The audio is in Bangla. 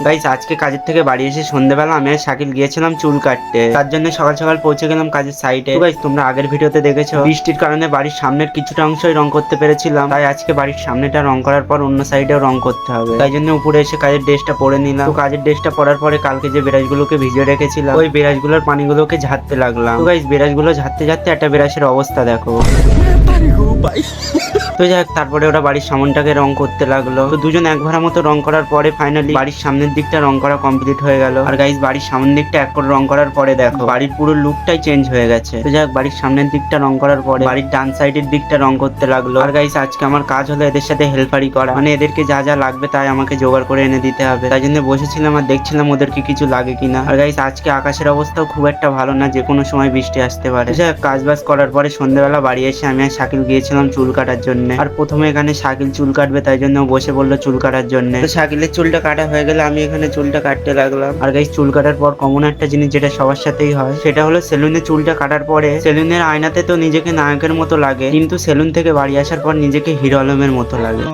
গাইস আজকে কাজের থেকে বাড়ি এসে সন্ধ্যাবেলা আমি আর শাকিল গিয়েছিলাম চুল কাটতে, তার জন্য সকাল সকাল পৌঁছে গেলাম কাজের সাইটে। গাইস তোমরা আগের ভিডিওতে দেখেছো বৃষ্টির কারণে বাড়ির সামনের কিছুটা অংশই রং করতে পেরেছিলাম, তাই আজকে বাড়ির সামনেটা রং করার পর অন্য সাইডেও রং করতে হবে, তাই জন্য উপরে এসে কাজের ড্রেসটা পরে নিলাম। তো কাজের ড্রেসটা পরার পরে কালকে যে ব্রাশগুলোকে ভিজিয়ে রেখেছিলাম ওই ব্রাশগুলোর পানিগুলোকে ঝাড়তে লাগলাম। তো গাইস ব্রাশগুলো ঝাড়তে ঝাড়তে একটা ব্রাশের অবস্থা দেখো। তো যাই হোক, তারপরে ওরা বাড়ির সামনটাকে রং করতে লাগলো। তো দুজন এক ভরা মতো রং করার পরে ফাইনালি বাড়ির সামনের দিকটা রং করা কমপ্লিট হয়ে গেল। আর গাইস বাড়ির সামনের দিকটা এক করে রং করার পরে দেখো বাড়ির পুরো লুকটাই চেঞ্জ হয়ে গেছে। তো যাই হোক, বাড়ির সামনের দিকটা রং করার পরে বাড়ির ডান সাইডের দিকটা রং করতে লাগলো। আর গাইস আজকে আমার কাজ হলো এদের সাথে হেল্পারি করা, মানে এদেরকে যা যা লাগবে তাই আমাকে জোগাড় করে এনে দিতে হবে। তাই জন্য বসেছিলাম আর দেখছিলাম ওদেরকে কিছু লাগে কিনা। আর গাইস আজকে আকাশের অবস্থাও খুব একটা ভালো না, যে কোনো সময় বৃষ্টি আসতে পারে। যাই হোক, কাজ বাজ করার পরে সন্ধ্যাবেলা বাড়ি এসে আমি আর শাকিল গিয়েছিলাম চুল কাটার জন্য। আর প্রথমে এখানে শাকিল চুল কাটবে, তাই জন্য বসে বললো চুল কাটার জন্য। তো শাকিলের চুলটা কাটা হয়ে গেলে আমি এখানে চুলটা কাটতে লাগলাম। আর গাইস চুল কাটার পর কমন একটা জিনিস যেটা সবার সাথেই হয়, সেটা হলো সেলুনে চুলটা কাটার পরে সেলুনের আয়নাতে তো নিজেকে নায়কের মতো লাগে, কিন্তু সেলুন থেকে বাড়ি আসার পর নিজেকে হিরো আলমের মতো লাগে।